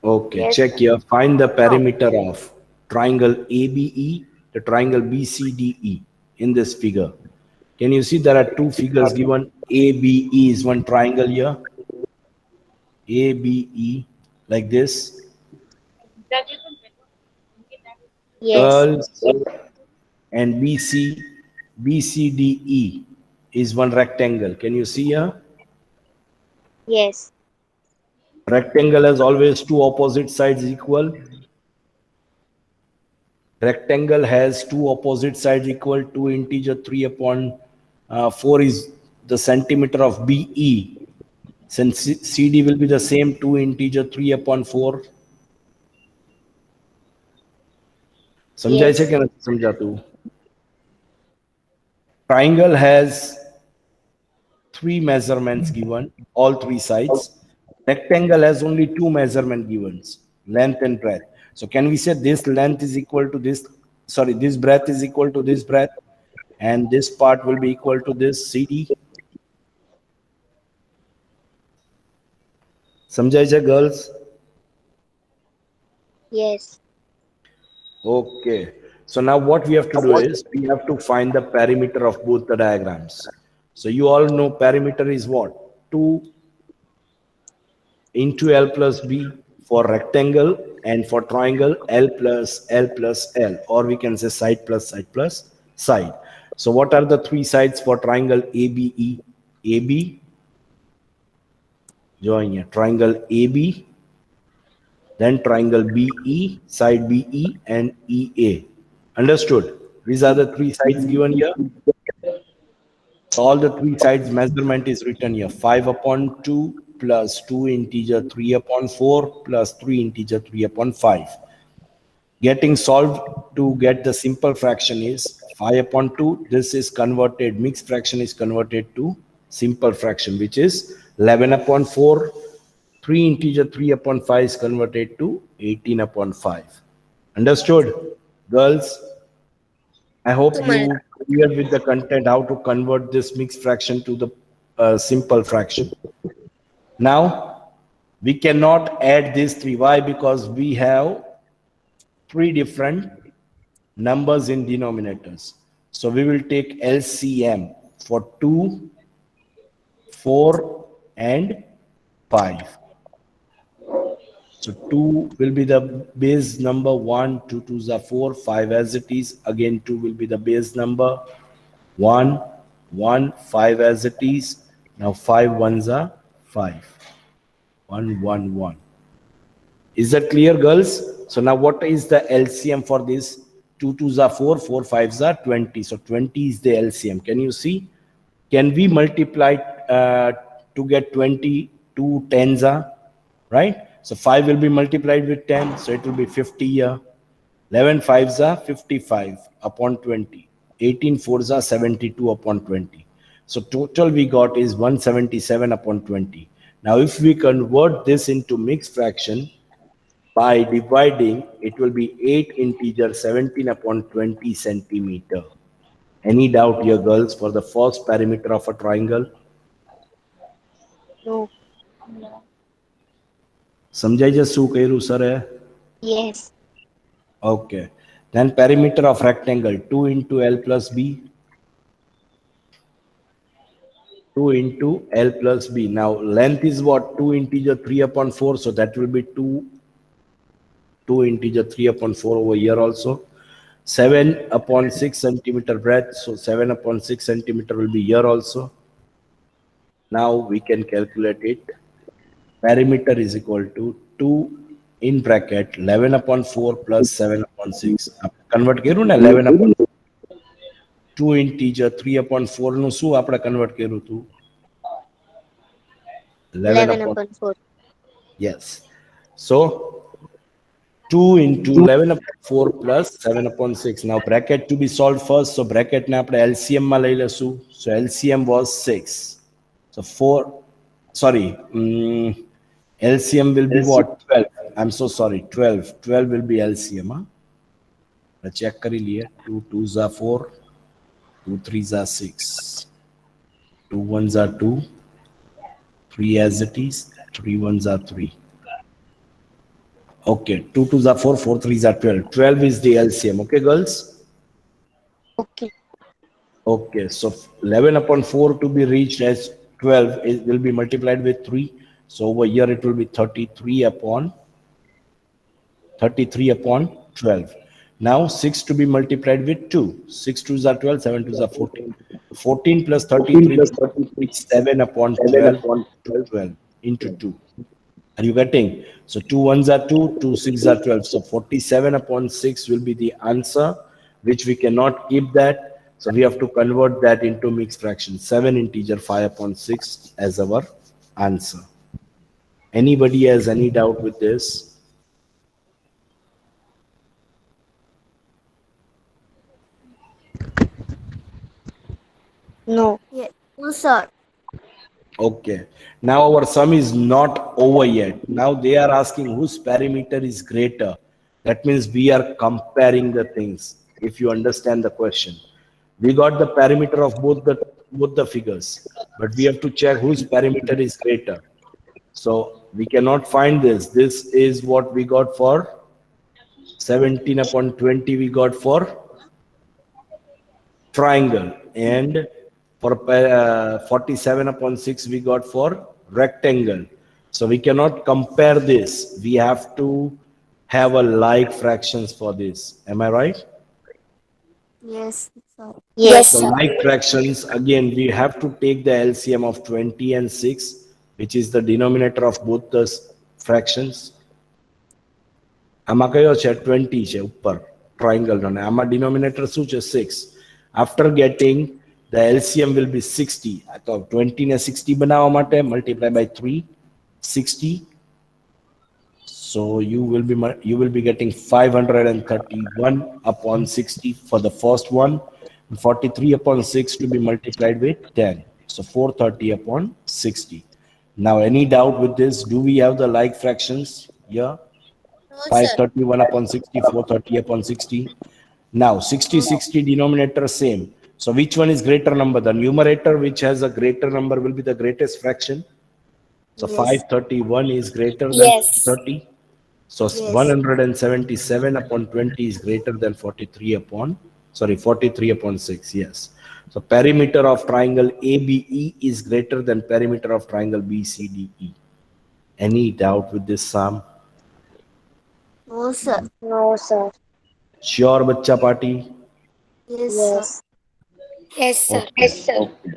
Okay, Yes, check sir. here. Find the No. perimeter of triangle ABE, the triangle BCDE in this figure. Can you see there are two figures given? ABE is one triangle here. ABE, like this. Yes. Girls, and BCDE is one rectangle. Can you see here? Yes. Rectangle has always two opposite sides equal. Rectangle has two opposite sides equal. 2 integer 3 upon 4 is the centimeter of BE. Since CD will be the same, 2 integer 3 upon 4. समझाई છે Yes. કે નથી સમજાતું? Triangle has three measurements given, all three sides. Rectangle has only two measurement givens, length and breadth. So can we say this length is equal to this, sorry, this breadth is equal to this breadth, and this part will be equal to this CD? સમજાય છે girls? Yes. Okay. So now what we have to do is we have to find the perimeter of both the diagrams. So you all know perimeter is what? 2 into L plus B for rectangle, and for triangle L plus L, or we can say side plus side. So what are the three sides for triangle ABE? AB, join here, triangle AB, then triangle BE, side BE and EA. Understood? These are the three sides given here. So all the three sides measurement is written here. 5 upon 2 plus 2 integer 3 upon 4 plus 3 integer 3 upon 5. Getting solved to get the simple fraction is 5 upon 2. This is converted, mixed fraction is converted to simple fraction, which is 11 upon 4. 3 integer 3 upon 5 is converted to 18 upon 5. Understood, girls? I hope Sumaya. you clear with the content how to convert this mixed fraction to the simple fraction. Now, we cannot add these three. Why? Because we have three different numbers in denominators. So we will take LCM for 2, 4, and 5. So 2 will be the base number, 1, 2 twos are 4, 5 as it is. Again, 2 will be the base number, 1, 1, 5 as it is. Now 5 ones are 5. 1, 1, 1. Is that clear, girls? So now what is the LCM for this? 2 twos are 4, 4 fives are 20. So 20 is the LCM. Can you see? Can we multiply to get 20? 2 tens are, right? So 5 will be multiplied with 10. So it will be 50 here. 11 fives are 55 upon 20. 18 fours are 72 upon 20. So total we got is 177 upon 20. Now if we convert this into mixed fraction, by dividing, it will be 8 integer 17 upon 20 centimeter. Any doubt here, girls, for the first perimeter of a triangle? No. સમજાઈ જશે શું કર્યું સરે? Yes. Okay. Then perimeter of rectangle, 2 into L plus B. 2 into L plus B. Now length is what? 2 integer 3 upon 4. So that will be 2 integer 3 upon 4 over here also. 7 upon 6 centimeter breadth. So 7 upon 6 centimeter will be here also. Now we can calculate it. Perimeter is equal to 2 in bracket 11 upon 4 plus 7 upon 6. Convert કર્યું ને 11 upon 2 integer 3 upon 4 નું શું આપણે convert કર્યું હતું? 11 11 upon, upon 4. yes. So 2 into 11 upon 4 plus 7 upon 6. Now bracket to be solved first. So bracket ને આપણે LCM માં લઈ લેશું. So LCM was 6. So 4, sorry, LCM will be what? 12. I'm so sorry. 12. 12 will be LCM. Huh? Let's check કરી લઈએ. 2 twos are 4. 2 threes are 6. 2 ones are 2. 3 as it is. 3 ones are 3. Okay, 2 twos are 4, 4 threes are 12. 12 is the LCM. Okay, girls? Okay. Okay, so 11 upon 4 to be reached as 12 it will be multiplied with 3. So over here it will be 33 upon Now 6 to be multiplied with 2. 6 twos are 12, 7 twos are 14. 14 plus 33 will be 7 upon 12 to 12 into 2. Are you getting? So 2 ones are 2, 2 6 are 12. So 47 upon 6 will be the answer, which we cannot keep that. So we have to convert that into mixed fraction. 7 integer 5 upon 6 as our answer. Anybody has any doubt with this? No. Yes. No, sir. Okay. Now our sum is not over yet. Now they are asking whose perimeter is greater. That means we are comparing the things. If you understand the question, we got the perimeter of both the figures, but we have to check whose perimeter is greater. So we cannot find this. This is what we got for 17 upon 20. We got for triangle, and for 47 upon 6 we got for rectangle. So we cannot compare this. We have to have a like fractions for this. Am I right? Yes, sir. Yes, So sir. like fractions, again we have to take the LCM of 20 and 6, which is the denominator of both the fractions. આમાં કયો છે 20 છે ઉપર triangle નો, અને આમાં denominator શું છે 6. After getting the LCM will be 60. તો 20 ને 60 બનાવવા માટે multiply by 3, 60. So you will be getting 531 upon 60 for the first one, and 43 upon 6 to be multiplied with 10. So 430 upon 60. Now any doubt with this? Do we have the like fractions? Yeah. 531 upon 60, 430 upon 60. Now 60, 60 denominator same. So which one is greater number? The numerator which has a greater number will be the greatest fraction. So Yes. 531 is greater than Yes. 30. So Yes. 177 upon 20 is greater than 43 upon 6. Yes. So perimeter of triangle ABE is greater than perimeter of triangle BCDE. Any doubt with this, Sam? No, sir. No, sir. Sure, bachcha party? Yes, sir. Yes. Yes, sir. Okay.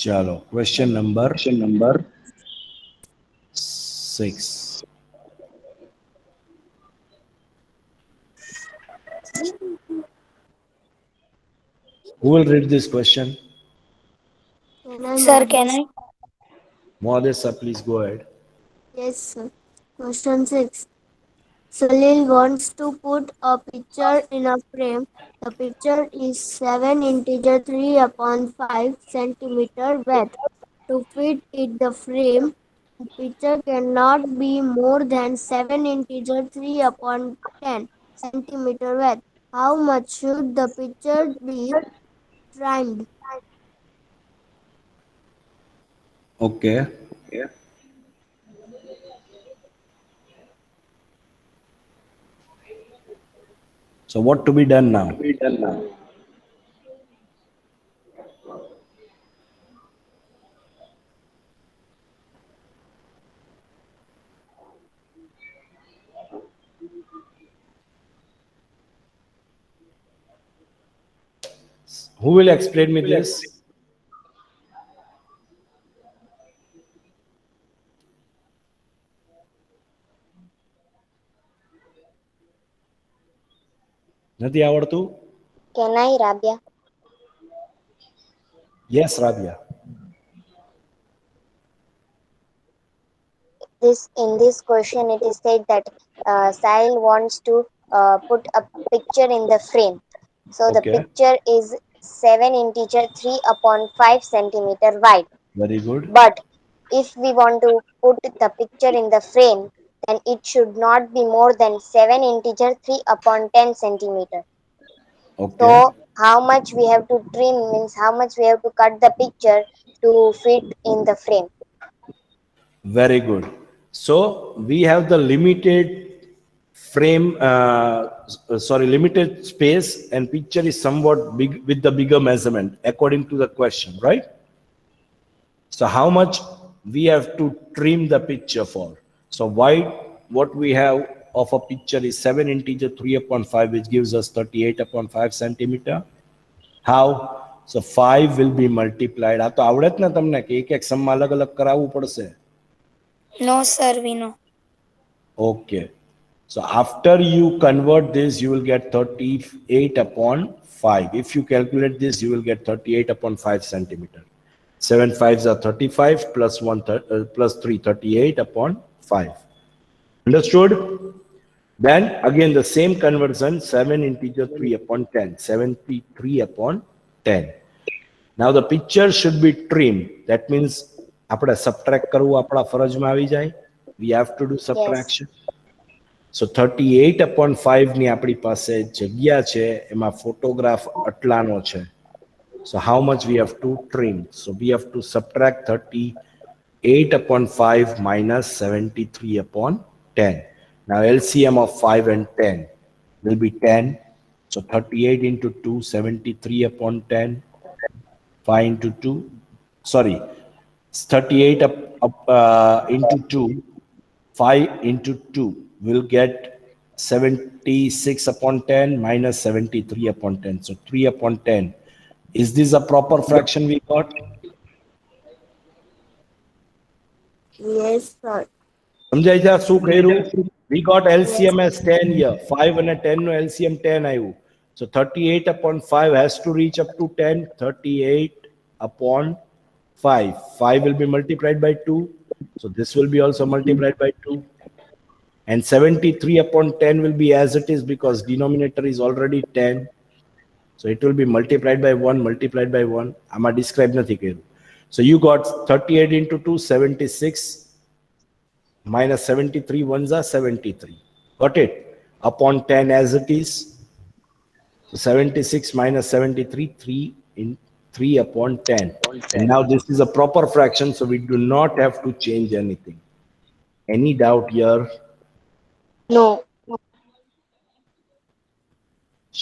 Chalo. Question number 6. Who will read this question? Can I Sir, know can this? I? Modesa, please go ahead. Yes, sir. Question 6. Salil wants to put a picture in a frame. The picture is 7 integer 3 upon 5 centimeter width. To fit it the frame, the picture cannot be more than 7 integer 3 upon 10 centimeter width. How much should the picture be trimmed? Okay. So what to be done now? Who will explain me this? નથી આવડતું? Can I, Rabia? Yes, Rabia. In this question, it is said that Sahil wants to put a picture in the frame. So the Okay. picture is 7 integer 3 upon 5 centimeter wide. Very good. But if we want to put the picture in the frame, then it should not be more than 7 integer 3 upon 10 centimeter. Okay. So how much we have to trim means how much we have to cut the picture to fit in the frame. Very good. So we have the limited frame, limited space, and picture is somewhat big with the bigger measurement according to the question, right? So how much we have to trim the picture for? So what we have of a picture is 7 integer 3 upon 5, which gives us 38 upon 5 centimeter. How? So 5 will be multiplied. આ તો આવડે જ ને તમને કે એક એક સમમાં અલગ અલગ કરાવવું પડશે. No, sir, we know. Okay. So after you convert this, you will get 38 upon 5. If you calculate this, you will get 38 upon 5 centimeter. 7 5s are 35 plus 3, 38 upon 5. Understood? Then again the same conversion, 7 integer 3 upon 10, 73 upon 10. Now the picture should be trimmed. That means આપણે subtract કરવું આપણા ફરજમાં આવી જાય. We have to do subtraction. So 38 upon 5 ની આપણી પાસે જગ્યા છે, એમાં photograph આટલાનો છે. So how much we have to trim? So we have to subtract 38 upon 5 minus 73 upon 10. Now LCM of 5 and 10 will be 10. So 38 into 2, 73 upon 10. 5 into 2, sorry, 38 into 2, 5 into 2 will get 76 upon 10 minus 73 upon 10. So 3 upon 10. Is this a proper fraction we got? Yes, sir. સમજાય છે શું કર્યું? We got LCM as 10 here. 5 and 10 no LCM 10 આવ્યું. So 38 upon 5 has to reach up to 10. 38 upon 5. 5 will be multiplied by 2. So this will be also multiplied by 2. And 73 upon 10 will be as it is because denominator is already 10. So it will be multiplied by 1, multiplied by 1. આમાં describe નથી કર્યું. So you got 38 into 2, 76 minus 73, ones are 73. Got it? Upon 10 as it is. So 76 minus 73, 3 upon 10. And now this is a proper fraction, so we do not have to change anything. Any doubt here? No.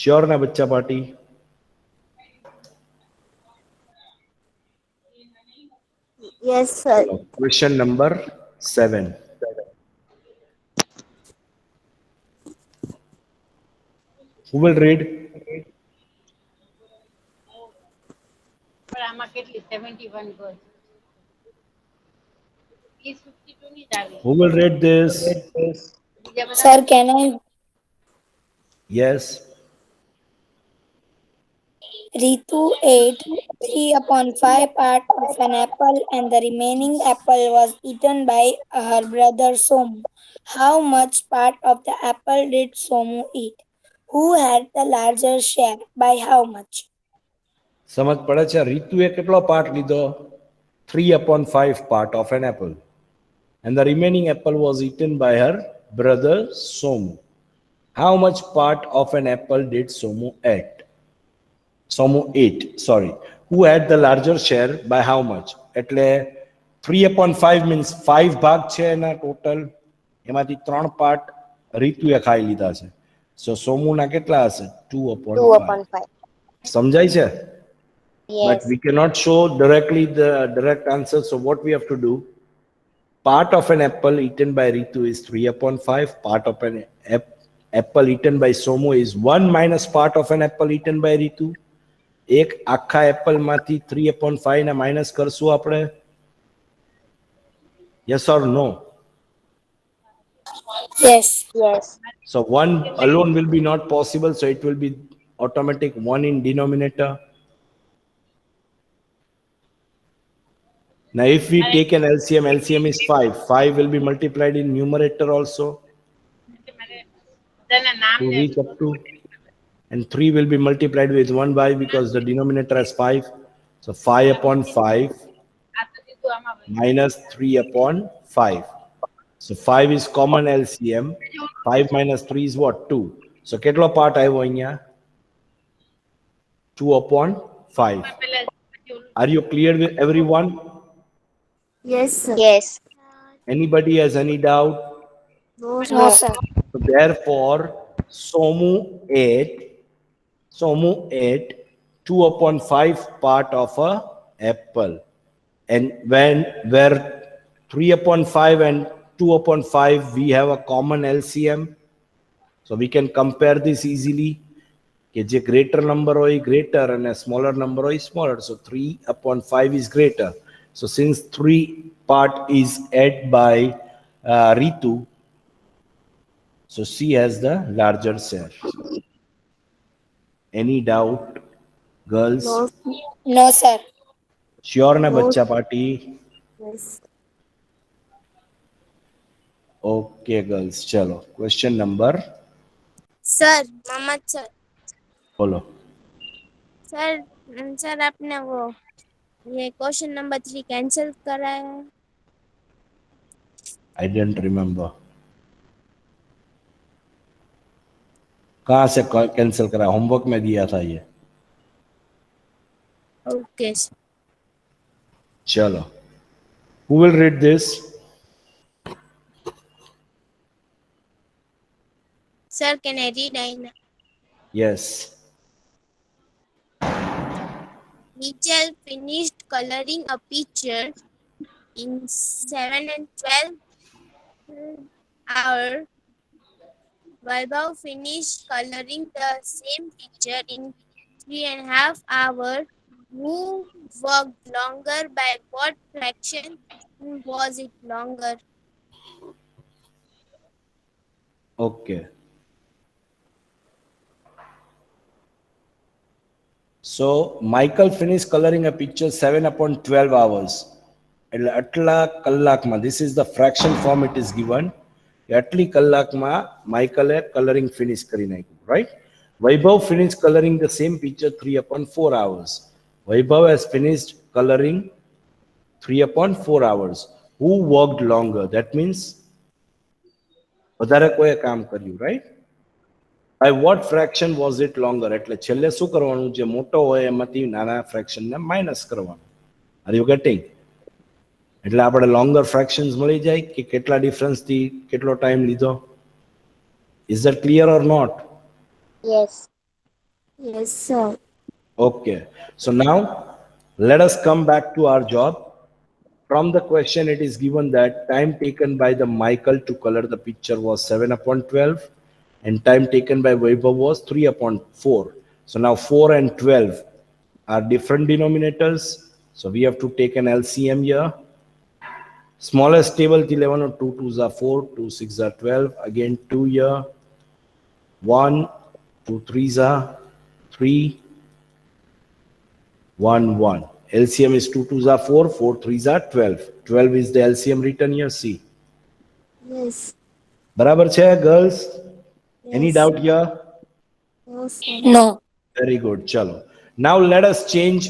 Sure na bachcha party? Yes, sir. Question number 7. Who will read? પણ આમાં કેટલી 71 girls ઈ 52 ની જ આવી. Who will read this? બીજા બધા Sir, can I? Yes. Ritu ate 3 upon 5 part of an apple and the remaining apple was eaten by her brother Somu. How much part of the apple did Somu eat? Who had the larger share? By how much? સમજ પડે છે? રીતુએ કેટલો part લીધો? 3 upon 5 part of an apple. And the remaining apple was eaten by her brother Somu. How much part of an apple did Somu ate? Somu ate, sorry. Who had the larger share? By how much? એટલે 3 upon 5 means 5 ભાગ છે એના total, એમાંથી 3 part રીતુએ ખાઈ લીધા છે. So સોમુના કેટલા હશે? 2 upon 2 5. upon 5. સમજાય છે? But Yes. we cannot show directly the direct answer. So what we have to do? Part of an apple eaten by Ritu is 3 upon 5. Part of an apple eaten by Somu is 1 minus part of an apple eaten by Ritu. એક આખા Apple માંથી 3 upon 5 ને minus કરશું આપણે? Yes or no? Yes. Yes. So 1 alone will be not possible, so it will be automatic 1 in denominator. Now if we take an LCM, LCM is 5. 5 will be multiplied in numerator also મારે બધાના નામ to ને reach up to, and 3 will be multiplied with 1 by because the denominator has 5. So 5 upon 5 આ તો દીધું આમાં minus 3 upon 5. So 5 is common LCM. 5 minus 3 is what? 2. So કેટલો part આવ્યો અહીંયા? 2 upon 5. પેલા Are you clear with everyone? Yes, sir. Yes. Anybody has any doubt? No, sir. No, sir. So therefore, Somu ate 2 upon 5 part of a apple. And where 3 upon 5 and 2 upon 5, we have a common LCM. So we can compare this easily. કે જે greater number હોય greater and a smaller number હોય smaller. So 3 upon 5 is greater. So since 3 part is ate by Ritu, so C has the larger share. Any doubt, girls? No. No, sir. Sure na No. bachcha party? Yes. Okay, girls. Chalo. Question number. Sir Mohammad sir बोलो. Sir sir आपने वो ये question number 3 cancel कराया है I didn't remember. कहाँ से cancel करा? Homework में दिया था ये. Okay Chalo. Who will read this? Sir can I read I Yes. Mitchell finished coloring a picture in 7 and 12 hours. Vaibhav finished coloring the same picture in 3.5 hours. Who worked longer? By what fraction was it longer? Okay. So Michael finished coloring a picture 7 upon 12 hours. એટલે આટલા કલાકમાં, this is the fraction form it is given. આટલી કલાકમાં માઇકલે colouring finish કરી નાખ્યું, right? Vaibhav finished coloring the same picture 3 upon 4 hours. Vaibhav has finished coloring 3 upon 4 hours. Who worked longer? That means વધારે કોઈએ કામ કર્યું, right? By what fraction was it longer? એટલે છેલ્લે શું કરવાનું? જે મોટો હોય એમાંથી નાના fraction ને minus કરવાનું. Are you getting? એટલે આપણે longer fractions મળી જાય કે કેટલા difference થી કેટલો time લીધો? Is that clear or not? Yes. Yes, sir. Okay. So now let us come back to our job. From the question it is given that time taken by the Michael to color the picture was 7 upon 12 and time taken by Vaibhav was 3 upon 4. So now 4 and 12 are different denominators. So we have to take an LCM here. Smallest table 11 or 2 2s are 4, 2 6 are 12. Again 2 here. 1, 2 3s are 3, 1 1. LCM is 2 2s are 4, 4 3s are 12. 12 is the LCM written here. See. Yes. બરાબર છે girls? Any Yes. doubt here? No, sir. No. Very good. Chalo. Now let us change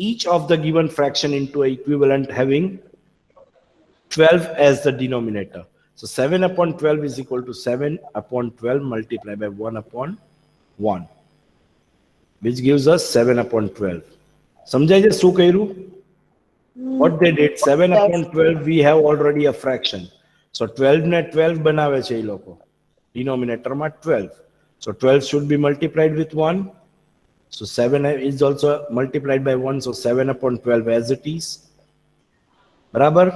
each of the given fraction into an equivalent having 12 as the denominator. So 7 upon 12 is equal to 7 upon 12 multiplied by 1 upon 1, which gives us 7 upon 12. સમજાય છે શું કર્યું? What they did, 7 Yes. upon 12, we have already a fraction. So 12 ને 12 બનાવે છે એ લોકો. Denominator માં 12. So 12 should be multiplied with 1. So 7 is also multiplied by 1. So 7 upon 12 as it is. બરાબર?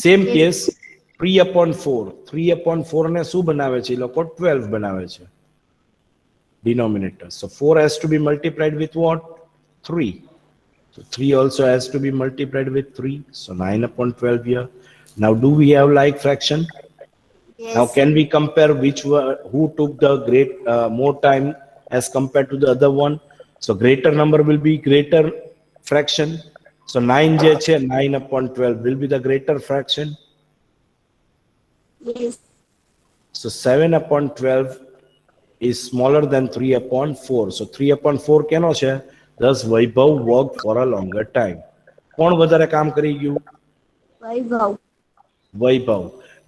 Same case, 3 upon 4. 3 upon 4 ને શું બનાવે છે? એ લોકો 12 બનાવે છે. Denominator. So 4 has to be multiplied with what? 3. So 3 also has to be multiplied with 3. So 9 upon 12 here. Now do we have like fraction? Yes. Now can we compare who took the more time as compared to the other one? So greater number will be greater fraction. So 9 je છે, 9 upon 12 will be the greater fraction. Yes. So 7 upon 12 is smaller than 3 upon 4. So 3 upon 4 કેનો છે? Thus Vaibhav worked for a longer time. કોણ વધારે કામ કરી ગયું? Vaibhav. Vaibhav.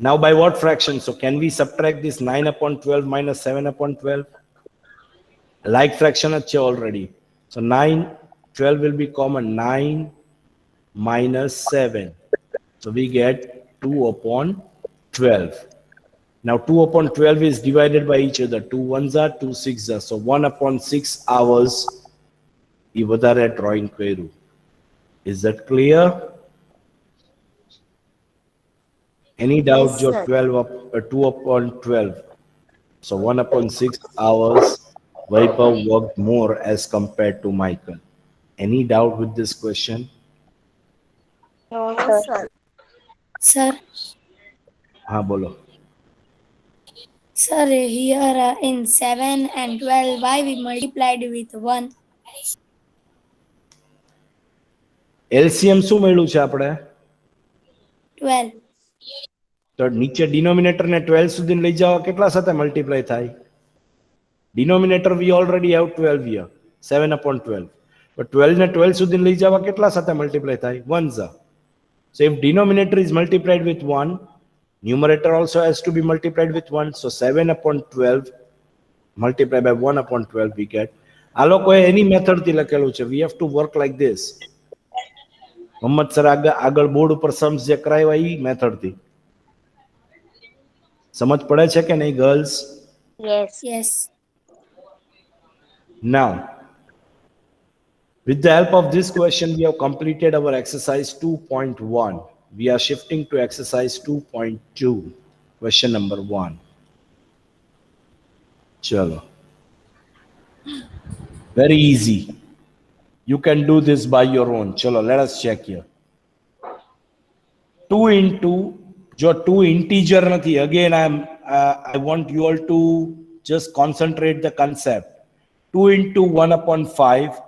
Now by what fraction? So can we subtract this 9 upon 12 minus 7 upon 12? Like fraction જ છે already. So 9, 12 will be common. 9 minus 7. So we get 2 upon 12. Now 2 upon 12 is divided by each other. 2 ones are 2 six are. So 1 upon 6 hours. એ વધારે drawing કર્યું. Is that clear? Any doubt? Yes, Jo sir. 12 up, 2 upon 12. So 1 upon 6 hours. Vaibhav worked more as compared to Michael. Any doubt with this question? No, No, sir. sir. Sir, हाँ बोलो. sir, here in 7 and 12, why we multiplied with 1? LCM શું મળ્યું છે આપણે? 12. તો નીચે denominator ને 12 સુધી લઈ જાઓ કેટલા સાથે મલ્ટીપ્લાય થાય? Denominator we already have 12 here, 7 upon 12. But 12 ને 12 સુધી લઈ જાવા કેટલા સાથે મલ્ટીપ્લાય થાય? 1 જા. So if denominator is multiplied with 1, numerator also has to be multiplied with 1. So 7 upon 12 multiplied by 1 upon 12 we get. આ લોકોએ એની મેથડથી લખેલું છે. We have to work like this. Mohammad sir આગળ બોર્ડ ઉપર सम्स જે કરાવ્યા ઈ મેથડથી સમજ પડે છે કે નહીં girls? Yes. Yes. Now, with the help of this question, we have completed our exercise 2.1. We are shifting to exercise 2.2. Question number 1. Chalo. Very easy. You can do this by your own. Chalo, let us check here. 2 into, jo 2 integer nathi. Again, I want you all to just concentrate the concept. 2 into 1 upon 5.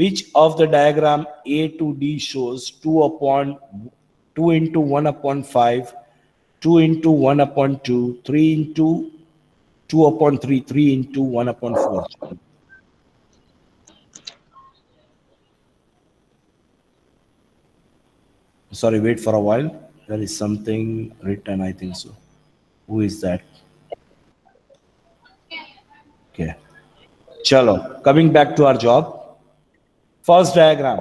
Which of the diagram A to D shows 2 into 1 upon 5, 2 into 1 upon 2, 3 into 2 upon 3, 3 into 1 upon 4. Sorry, wait for a while. There is something written, I think so. Who is that? Okay. Chalo, coming back to our job. First diagram.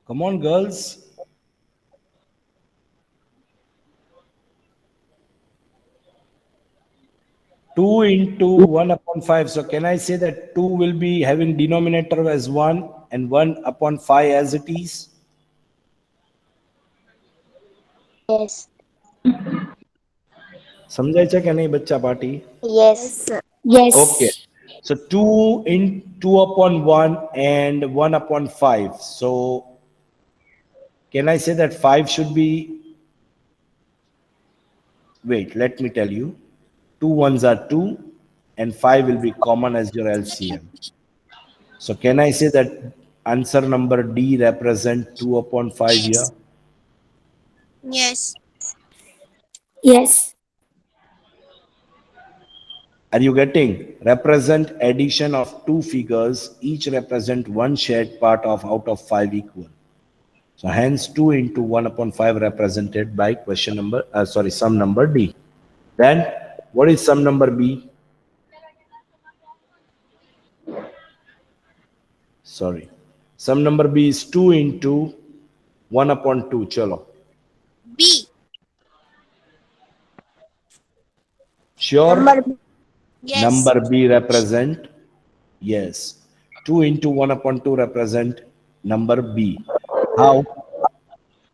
Come on, girls. Two into 1 upon 5. So can I say that 2 will be having denominator as 1 and 1 upon 5 as it is? Yes. समझाय છે કે નહીં બચ્ચા party? Yes. Yes, sir. Yes. Okay. So 2 upon 1 and 1 upon 5. So can I say that 5 should be, wait, let me tell you. 2 ones are 2 and 5 will be common as your LCM. So can I say that answer number D represent 2 upon 5 here? Yes. Yes. Are you getting? Represent addition of two figures, each represent one shared part of out of 5 equal. So hence 2 into 1 upon 5 represented by question number, sum number D. Then what is sum number B? Sorry. Sum number B is 2 into 1 upon 2. Chalo. B. Sure? Yes. Number B represent, yes. 2 into 1 upon 2 represent number B. How?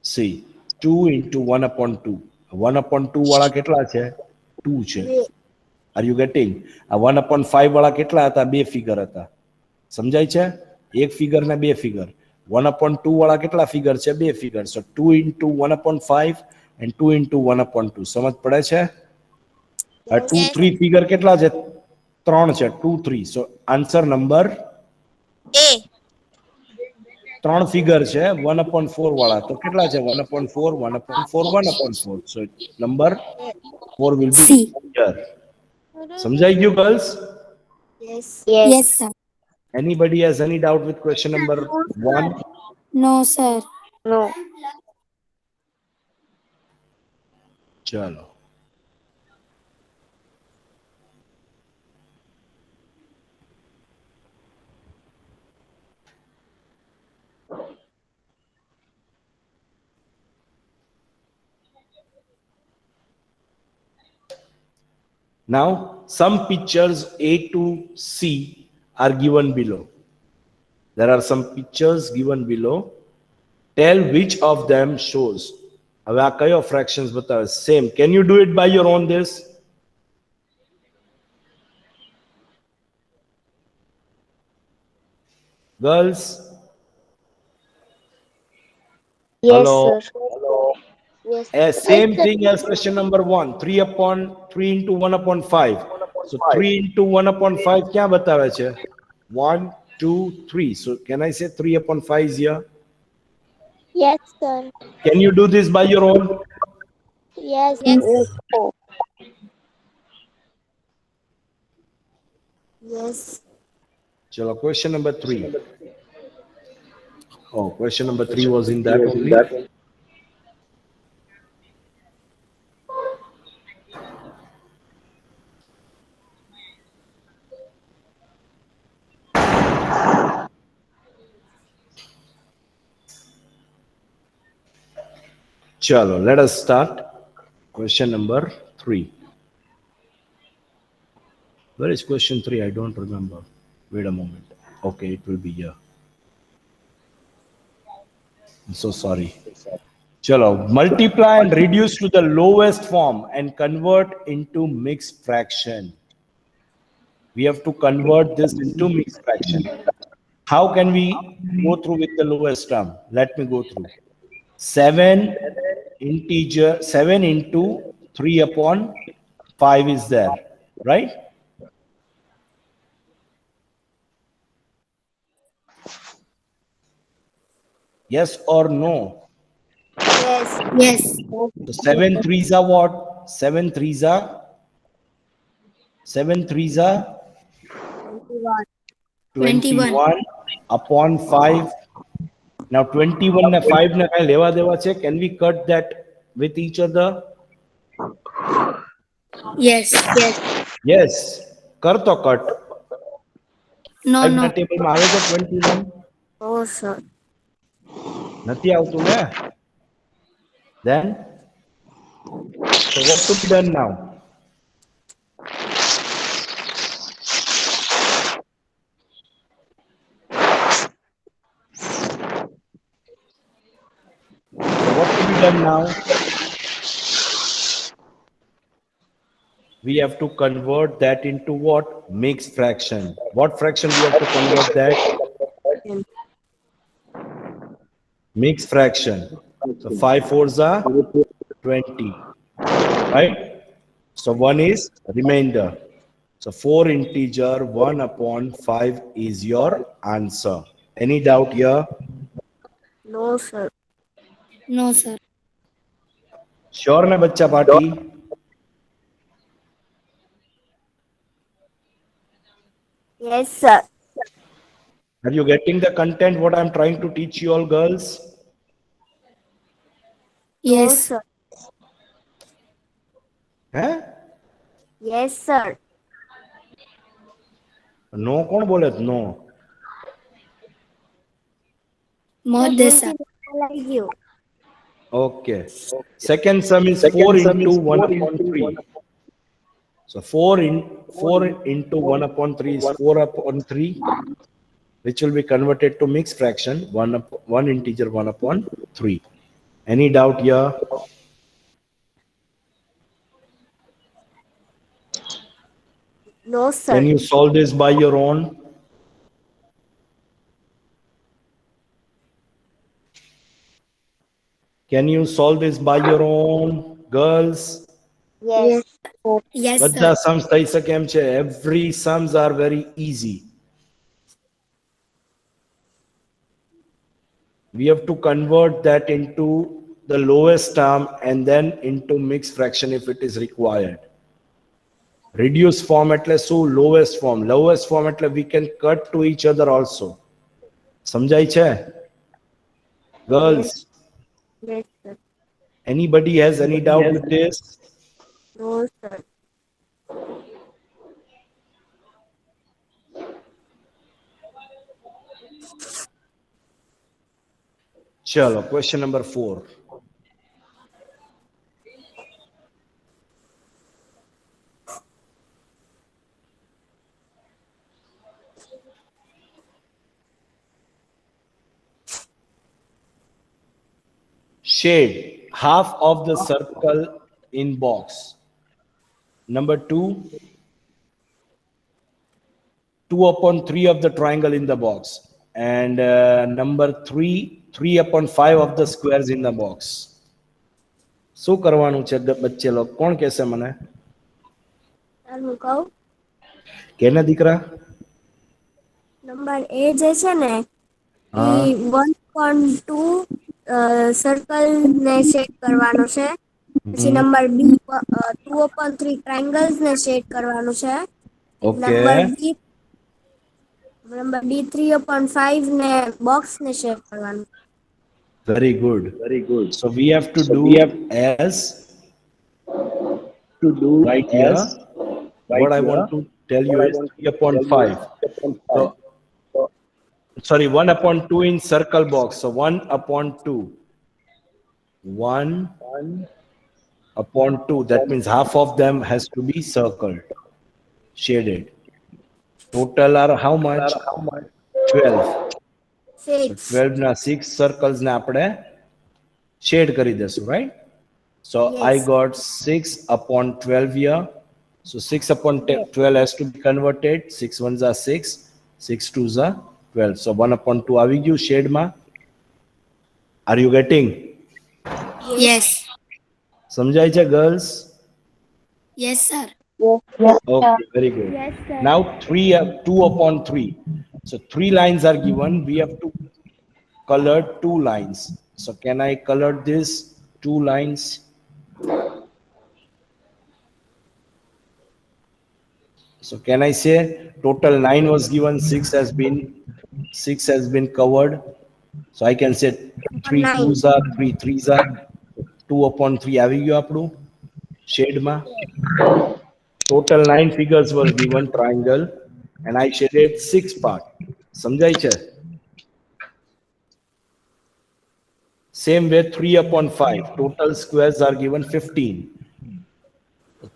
See, 2 into 1 upon 2. 1 upon 2 वाला કેટલા છે? 2 છે. Are you getting? આ 1 upon 5 વાળા કેટલા હતા? 2 figure હતા. સમજાય છે? એક ફિગર ને 2 ફિગર. 1 upon 2 વાળા કેટલા ફિગર છે? 2 figure. So 2 into 1 upon 5 and 2 into 1 upon 2. સમજ પડે છે? 2 3 ફિગર કેટલા છે? 3 છે. 2 3. So answer number A. 3 figure છે 1 upon 4 વાળા. તો કેટલા છે? 1 upon 4, 1 upon 4, 1 upon 4. So number 4 will be C. here. સમજાઈ ગયું girls? Yes. Yes. Yes, sir. Anybody has any doubt with question number 1? No, sir. No. Chalo. Now, some pictures A to C are given below. There are some pictures given below. Tell which of them shows. હવે આ કયો fractions બતાવે? Same. Can you do it by your own this? Girls? Yes, Hello? sir. Yes. Same thing as question number 1. 3 into 1 upon 5. So 3 into 1 upon 5 क्या बतावे છે? 1, 2, 3. So can I say 3 upon 5 is here? Yes, sir. Can you do this by your own? Yes. Yes. Yes. Chalo, question number 3. Oh, question number 3 was in that only. Chalo, let us start. Question number 3. Where is question 3? I don't remember. Wait a moment. Okay, it will be here. I'm so sorry. Chalo, multiply and reduce to the lowest form and convert into mixed fraction. We have to convert this into mixed fraction. How can we go through with the lowest term? Let me go through. 7 into 3 upon 5 is there, right? Yes or no? Yes. Yes. So 7 threes are what? 7 threes are 21 upon 5. Now 21 and 5 na kai lewa dewa છે. Can we cut that with each other? Yes. Yes. કર તો cut. No, 5 no. ના table માં આવે છે 21? Oh, sir. નથી આવતું ને? Then so what to be done now? So what to be done now? We have to convert that into what? Mixed fraction. What fraction we have to convert that? Mixed fraction. So 5 fours are 20, right? So 1 is remainder. So 4 integer 1 upon 5 is your answer. Any doubt here? No, sir. No, sir. Sure na bachcha party? Yes, sir. Are you getting the content what I'm trying to teach you all, girls? No, Yes. sir. Huh? Yes, sir. No કોણ બોલે? No. Modesa. Like you. Okay. Second sum is 4 into 1 upon 3. So 4 into 1 upon 3 is 4 upon 3, which will be converted to mixed fraction, 1 integer 1 upon 3. Any doubt here? No, sir. Can you solve this by your own? Can you solve this by your own, girls? Yes. Yes, બધા sir. sums થઈ શકે એમ છે. Every sums are very easy. We have to convert that into the lowest term and then into mixed fraction if it is required. reduce form એટલે શું? lowest form. Lowest form એટલે we can cut to each other also. સમજાય છે? Girls, Yes, sir. anybody has any doubt with this? No, sir. Chalo, question number 4. Shade half of the circle in box. Number 2, 2/3 of the triangle in the box. And number 3, 3/5 of the squares in the box. શું કરવાનું છે બચ્ચે log? કોણ કહેશે મને? Sir હું કહું કેને દીકરા? નંબર એ જે છે ને હા. એ 1.2 સર્કલ ને સેટ કરવાનો છે. પછી નંબર બી 2/3 ટ્રાયંગલ્સ ને સેટ કરવાનું છે. ઓકે. નંબર ડી 3/5 ને બોક્સ ને સેટ કરવાનું. Very good. So we have to do as right here. What I want to tell you is 3/5. So, sorry, 1/2 in circle box. So 1/2. 1/2. That means half of them has to be circled, shaded. Total are how much? 12. So 6. 12 na 6 circles na apne shade કરી દેશું, right? So Yes. I got 6/12 here. So 6/12 has to be converted. 6 ones are 6, 6 twos are 12. So 1/2 આવી ગયું shade માં. Are you getting? Yes. સમજાય છે girls? Yes, sir. Okay, very good. Yes, sir. Now 2/3. So 3 lines are given. We have to color 2 lines. So can I color this 2 lines? So can I say total 9 was given, 6 has been covered. So I can say 3 9. twos are 3 threes are 2/3 આવી ગયું આપણું shade માં. Total 9 figures were given triangle and I shaded 6 part. સમજાય છે? Same way 3/5. Total squares are given 15.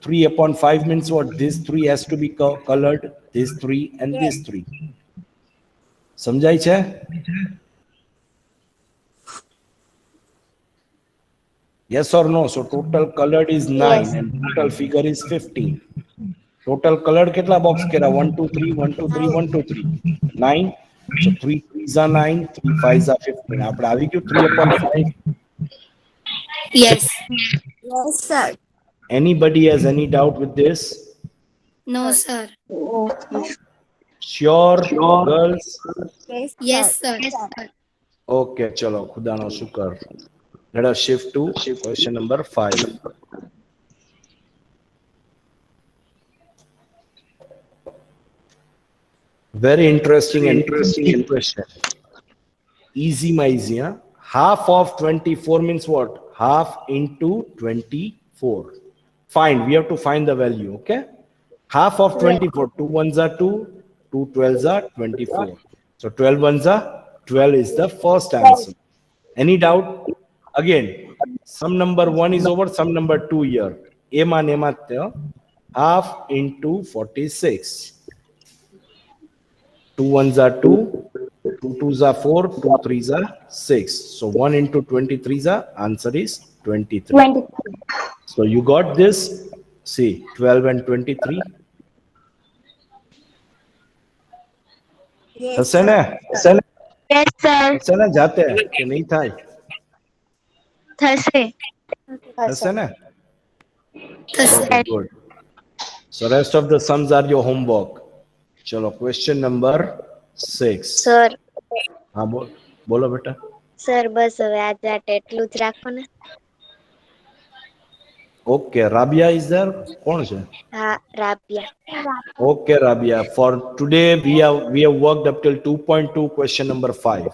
3/5 means what? This 3 has to be colored, this 3 and this 3. સમજાય છે? Yes or no? So total colored is 9 and total figure is 15. Total colored કેટલા box કર્યા? 1 2 3 1 2 3 1 2 3 9. So 3 3s are 9, 3 5s are 15. આપણે આવી ગયું 3/5. Yes. Yes, sir. Anybody has any doubt with this? No, sir. Sure, girls? Yes, sir. Okay, chalo, khudano shukar. Let us shift to question number 5. Very interesting question. Easy my easy, huh? Half of 24 means what? Half into 24. Find, we have to find the value, okay? Half of 24, 2 ones are 2, 2 12s are 24. So 12 ones are 12 is the first answer. Any doubt? Again, some number 1 is over, some number 2 here. Half into 46. 2 ones are 2, 2 twos are 4, 2 threes are 6. So 1 into 23 is answer is 23. So you got this. See, 12 and 23. Yes, થશે ને? Yes, sir. થશે ને જાતે કે નહીં થાય? થશે. થશે ને? Yes. Okay, good. So rest of the sums are your homework. ચલો question number 6. સર હા બોલો બેટા. સર બસ હવે આજ રાતે એટલું જ રાખો ને. Okay, Rabia is there? कौन है? Rabia. Okay, Rabia. For today, we have worked up till 2.2, question number 5.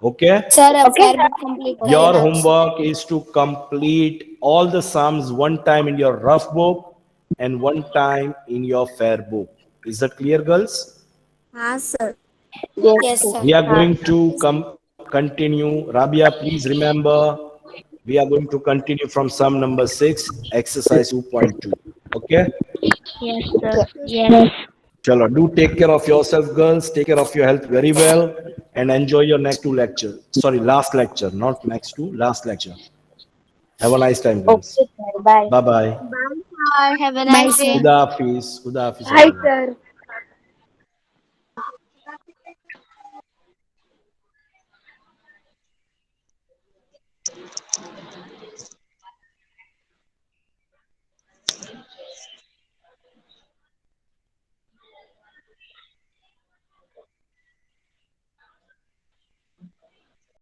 Okay. Sir, अब fair book complete Your करें आप। homework is to complete all the sums one time in your rough book and one time in your fair book. Is that clear, girls? हाँ sir. Yes, sir. We are going to continue. Rabia, please remember, we are going to continue from sum number 6, exercise 2.2. Okay? Yes, sir. Yes. Chalo, do take care of yourself, girls. Take care of your health very well and enjoy your next two lecture. Sorry, last lecture, not next two, last lecture. Have a nice time, girls. Okay, sir. Bye. Bye-bye. Bye. Have a Bye, nice day. sir. Khuda Hafiz. Khuda Hafiz. Hi, sir.